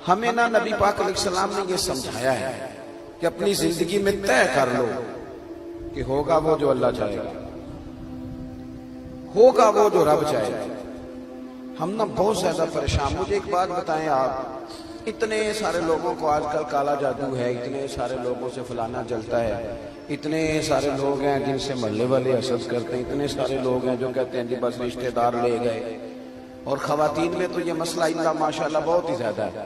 ہمیں نہ نبی پاک علیہ السلام نے یہ سمجھایا ہے کہ اپنی زندگی میں طے کر لو کہ ہوگا وہ جو اللہ چاہے گا، ہوگا وہ جو رب چاہے گا۔ ہم نا بہت زیادہ پریشان۔ مجھے ایک بات بتائیں، آپ اتنے سارے لوگوں کو آج کل کالا جادو ہے، اتنے سارے لوگوں سے فلانا جلتا ہے، اتنے سارے لوگ ہیں جن سے محلے والے حسد کرتے ہیں، اتنے سارے لوگ ہیں جو کہتے ہیں جی بس رشتہ دار لے گئے، اور خواتین میں تو یہ مسئلہ اللہ ماشاءاللہ بہت ہی زیادہ ہے۔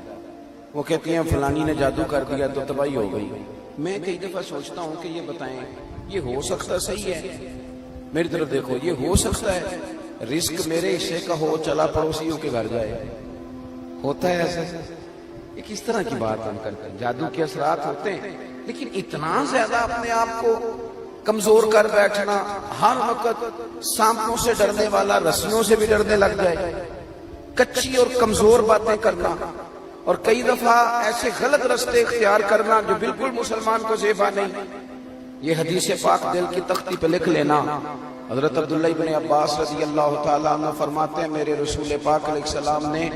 وہ کہتی ہیں فلانی نے جادو کر دیا تو تباہی ہو گئی۔ میں کئی دفعہ سوچتا ہوں کہ یہ بتائیں یہ ہو سکتا صحیح ہے؟ میری طرف دیکھو، یہ ہو سکتا ہے رزق میرے حصے کا ہو چلا پڑوسیوں کے گھر جائے؟ ہوتا ہے ایسا؟ یہ کس طرح کی بات ہم کرتے ہیں؟ جادو کے اثرات ہوتے ہیں، لیکن اتنا زیادہ اپنے آپ کو کمزور کر بیٹھنا، ہر وقت سانپوں سے ڈرنے والا رسیوں سے بھی ڈرنے لگ جائے، کچی اور کمزور باتیں کرنا، اور کئی دفعہ ایسے غلط رستے اختیار کرنا جو بالکل مسلمان کو زیبا نہیں۔ یہ حدیث پاک دل کی تختی پہ لکھ لینا۔ حضرت عبداللہ ابن عباس رضی اللہ تعالیٰ عنہ فرماتے ہیں میرے رسول پاک علیہ السلام نے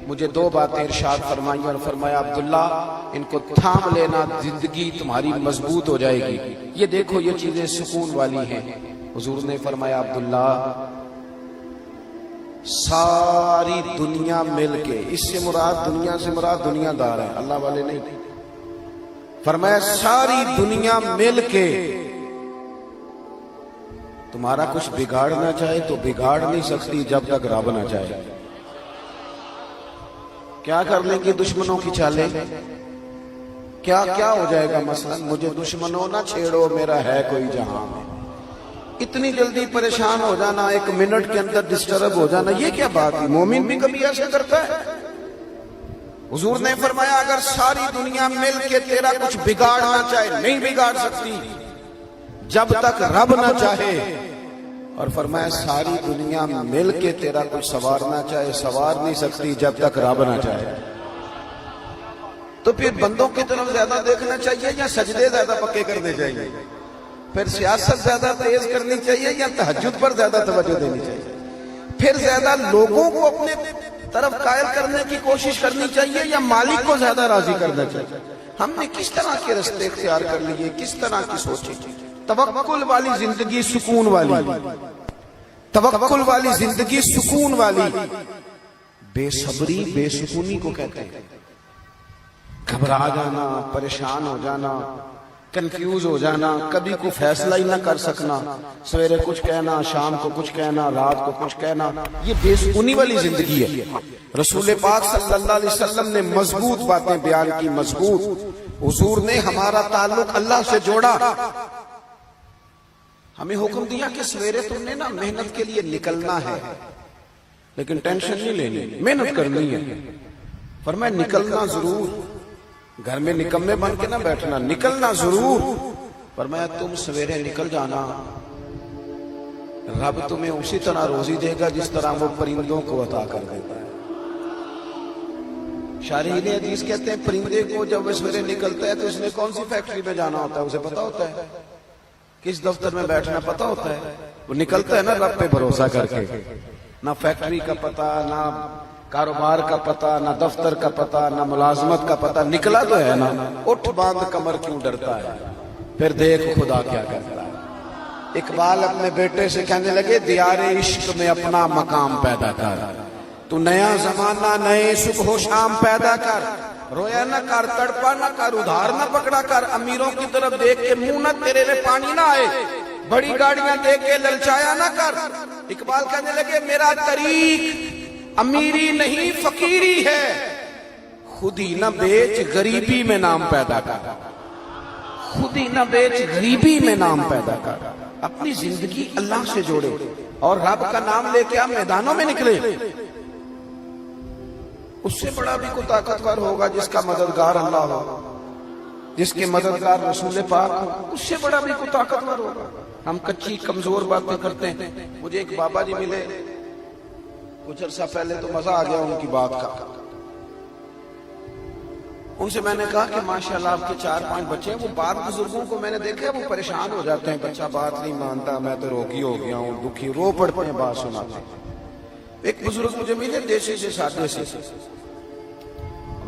مجھے دو باتیں ارشاد فرمائی اور فرمایا عبداللہ ان کو تھام لینا، زندگی تمہاری مضبوط ہو جائے گی۔ یہ دیکھو یہ چیزیں سکون والی ہیں۔ حضور نے فرمایا عبداللہ ساری دنیا مل کے، اس سے مراد دنیا سے مراد دنیا دار ہے، اللہ والے نہیں، فرمایا ساری دنیا مل کے تمہارا کچھ بگاڑنا چاہے تو بگاڑ نہیں سکتی جب تک رب نہ چاہے۔ کیا کر لیں گے دشمنوں کی چالیں؟ کیا کیا ہو جائے گا؟ مثلا مجھے دشمنوں نہ چھیڑو میرا ہے کوئی جہاں میں۔ اتنی جلدی پریشان ہو جانا، ایک منٹ کے اندر ڈسٹرب ہو جانا، یہ کیا بات ہے؟ مومن بھی کبھی ایسے کرتا ہے؟ حضور نے فرمایا اگر ساری دنیا مل کے تیرا کچھ بگاڑنا چاہے نہیں بگاڑ سکتی جب تک رب نہ چاہے، اور فرمایا ساری دنیا مل کے تیرا کچھ سنوارنا چاہے سنوار نہیں سکتی جب تک رب نہ چاہے۔ تو پھر بندوں کی طرف زیادہ دیکھنا چاہیے یا سجدے زیادہ پکے کرنے چاہیے؟ پھر سیاست زیادہ تیز کرنی چاہیے یا تہجد پر زیادہ توجہ دینی چاہیے؟ پھر زیادہ لوگوں کو اپنے طرف قائل کرنے کی کوشش کرنی چاہیے یا مالک کو زیادہ راضی کرنا چاہیے؟ ہم نے کس طرح کے رستے اختیار کر لیے، کس طرح کی سوچیں؟ توکل والی زندگی سکون والی، توکل والی زندگی سکون والی۔ بے صبری بے سکونی کو کہتے ہیں، گھبرا جانا، پریشان ہو جانا، کنفیوز ہو جانا، کبھی کوئی فیصلہ ہی نہ کر سکنا، سویرے کچھ کہنا، شام کو کچھ کہنا، رات کو کچھ کہنا، یہ بے سکونی والی زندگی ہے۔ رسول پاک صلی اللہ علیہ وسلم نے مضبوط باتیں بیان کی، مضبوط۔ حضور نے ہمارا تعلق اللہ سے جوڑا، ہمیں حکم دیا کہ سویرے تم نے نا محنت کے لیے نکلنا ہے، لیکن ٹینشن نہیں لینی، محنت کرنی ہے۔ فرمایا نکلنا ضرور، گھر میں نکمے بن کے نہ بیٹھنا، نکلنا ضرور۔ فرمایا تم سویرے نکل جانا، رب تمہیں اسی طرح روزی دے گا جس طرح وہ پرندوں کو عطا کر دیتا ہے۔ شارحین حدیث کہتے ہیں پرندے کو جب وہ سویرے نکلتا ہے تو اس نے کون سی فیکٹری میں جانا ہوتا ہے اسے پتا ہوتا ہے، کس دفتر میں بیٹھنا پتا ہوتا ہے؟ وہ نکلتا ہے نا رب پہ بھروسہ کر کے، نہ فیکٹری کا پتا، نہ کاروبار کا پتا، نہ دفتر کا پتا، نہ ملازمت کا پتا، نکلا تو ہے نا۔ اٹھ باندھ کمر کیوں ڈرتا ہے، پھر دیکھ خدا کیا کرتا ہے۔ اقبال اپنے بیٹے سے کہنے لگے دیار عشق میں اپنا مقام پیدا کر، تو نیا زمانہ نئے صبح و شام پیدا کر، رویا نہ کر، تڑپا نہ کر، ادھار نہ پکڑا کر، امیروں کی طرف دیکھ کے منہ نہ تیرے میں پانی نہ آئے، بڑی گاڑیاں دیکھ کے للچایا نہ کر۔ اقبال کہنے لگے میرا طریق امیری نہیں فقیری ہے، خود ہی نہ بیچ غریبی میں نام پیدا کر، خود ہی نہ بیچ غریبی میں نام پیدا کر۔ اپنی زندگی اللہ سے جوڑے اور رب کا نام لے کے آپ میدانوں میں نکلے۔ اس سے بڑا بھی کوئی طاقتور ہوگا جس کا مددگار اللہ ہو، جس کے مددگار رسول پاک ہو، اس سے بڑا بھی کوئی طاقتور ہوگا۔ ہم کچی کمزور باتیں کرتے ہیں۔ مجھے ایک بابا جی ملے کچھ عرصہ پہلے، تو مزہ آ گیا ان کی بات کا۔ ان سے میں نے کہا کہ ماشاءاللہ آپ کے 4-5 بچے ہیں۔ وہ بعض بزرگوں کو میں نے دیکھا ہے وہ پریشان ہو جاتے ہیں، بچہ بات نہیں مانتا، میں تو روگی ہو گیا ہوں، دکھی، رو پڑتے ہیں بات سناتے ہیں۔ ایک بزرگ مجھے ملے دیسی سے سادے سے،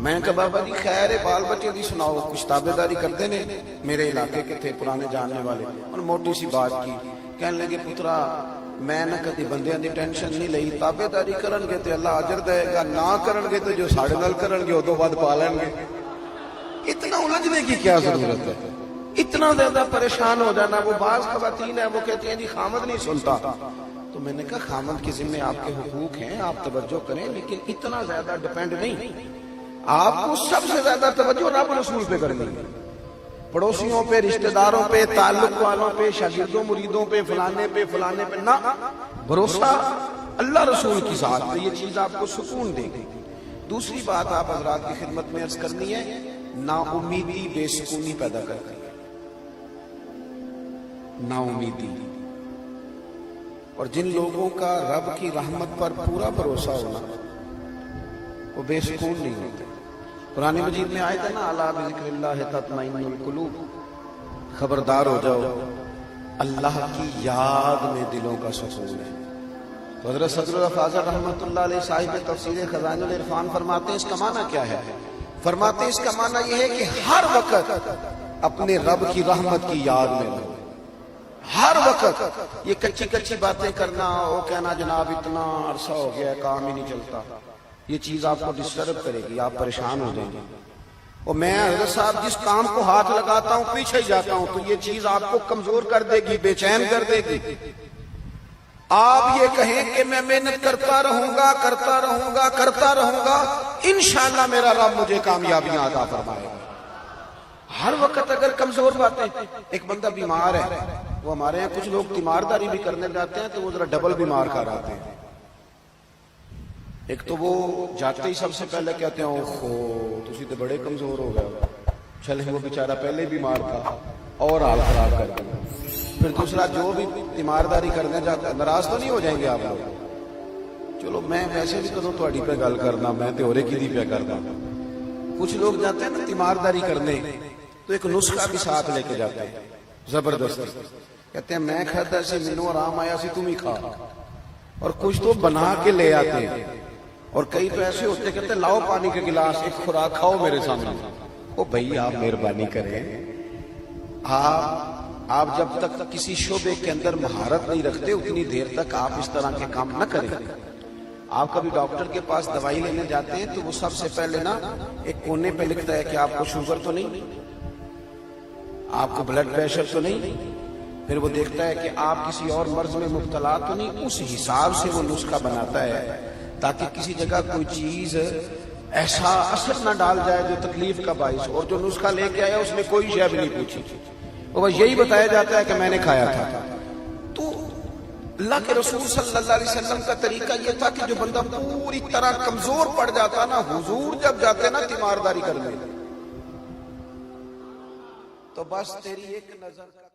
میں کہا بابا جی خیر ہے بال بچے دی سناؤ کچھ تابے داری کرتے نے میرے علاقے کے تھے پرانے جاننے والے اور موٹی سی بات کی کہنے لگے پترا میں نہ کدی بندیاں دی ٹینشن نہیں لئی تابے داری کرن گے تے اللہ اجر دے گا نہ کرن گے تے جو ساڑے نال کرن گے ادوں بعد پا لیں گے اتنا الجھنے کی کیا ضرورت ہے اتنا زیادہ پریشان ہو جانا وہ بعض خواتین ہیں وہ کہتی ہیں جی خامد نہیں سنتا تو میں نے کہا خامد کے ذمہ آپ کے حقوق ہیں آپ توجہ کریں لیکن اتنا زیادہ ڈیپینڈ نہیں آپ کو سب سے زیادہ توجہ رب رسول پہ کرنی ہے پڑوسیوں پہ رشتہ داروں پہ تعلق والوں پہ شاگردوں مریدوں پہ فلانے پہ نہ بھروسہ اللہ رسول کی ذات پہ یہ چیز آپ کو سکون دے گی دوسری بات آپ حضرات کی خدمت میں عرض کرنی ہے نا امیدی بے سکونی پیدا کرتی ہے نا امیدی اور جن لوگوں کا رب کی رحمت پر پورا بھروسہ ہونا وہ بے سکون نہیں ہوتے قرآن مجید میں آئے تھے نا الا بذکر اللہ تطمئن القلوب خبردار ہو جاؤ اللہ کی یاد میں دلوں کا سکون ہے تو حضرت صدر الافاضل رحمۃ اللہ علیہ صاحب تفسیر خزائن العرفان فرماتے ہیں اس کا معنی کیا ہے فرماتے ہیں اس کا معنی یہ ہے کہ ہر وقت اپنے رب کی رحمت کی یاد میں رہو ہر وقت یہ کچی کچی باتیں کرنا وہ کہنا جناب اتنا عرصہ ہو گیا کام ہی نہیں چلتا یہ چیز آپ کو ڈسٹرب کرے گی آپ پریشان ہو جائیں گے اور میں حضرت صاحب جس کام کو ہاتھ لگاتا ہوں پیچھے ہی جاتا ہوں تو یہ چیز آپ کو کمزور کر دے گی بے چین کر دے گی آپ یہ کہیں کہ میں محنت کرتا رہوں گا انشاءاللہ میرا رب مجھے کامیابیاں عطا فرمائے گا ہر وقت اگر کمزور باتیں ایک بندہ بیمار ہے وہ ہمارے یہاں کچھ لوگ تیمارداری بھی کرنے جاتے ہیں تو وہ ذرا ڈبل بیمار کر آتے ہیں ایک تو وہ جاتے ہی سب سے پہلے کہتے ہیں اوہو تسی تو بڑے کمزور ہو گئے چلے وہ بیچارہ پہلے بیمار تھا اور حال خراب کر دیا پھر دوسرا جو بھی تیمارداری کرنے جاتا ہے ناراض تو نہیں ہو جائیں گے آپ لوگ چلو میں ویسے بھی کدوں تھوڑی پہ گل کرنا میں تے اورے کی پہ کرنا کچھ لوگ جاتے ہیں نا تیمارداری کرنے تو ایک نسخہ بھی ساتھ لے کے جاتے ہیں زبردستی کہتے ہیں میں کھاتا سی مینوں آرام آیا سی تم ہی کھا اور کچھ تو بنا کے لے آتے ہیں اور کئی تو ایسے ہوتے کہتے ہیں لاؤ پانی کے گلاس ایک خوراک کھاؤ میرے سامنے او بھائی آپ مہربانی کریں آپ جب تک کسی شعبے کے اندر مہارت نہیں رکھتے اتنی دیر تک آپ اس طرح کے کام نہ کریں آپ کبھی ڈاکٹر کے پاس دوائی لینے جاتے ہیں تو وہ سب سے پہلے نا ایک کونے پہ لکھتا ہے کہ آپ کو شوگر تو نہیں آپ کو بلڈ پریشر تو نہیں پھر وہ دیکھتا ہے کہ آپ کسی اور مرض میں مبتلا تو نہیں اس حساب سے وہ نسخہ بناتا ہے تاکہ کسی جگہ کوئی چیز ایسا اثر نہ ڈال جائے جو تکلیف کا باعث اور جو نسخہ لے کے آیا اس نے کوئی شے بھی نہیں پوچھی وہ بس یہی بتایا جاتا ہے کہ میں نے کھایا تھا تو اللہ کے رسول صلی اللہ علیہ وسلم کا طریقہ یہ تھا کہ جو بندہ پوری طرح کمزور پڑ جاتا نا حضور جب جاتے نا تیمارداری کرنے تو بس تیری ایک نظر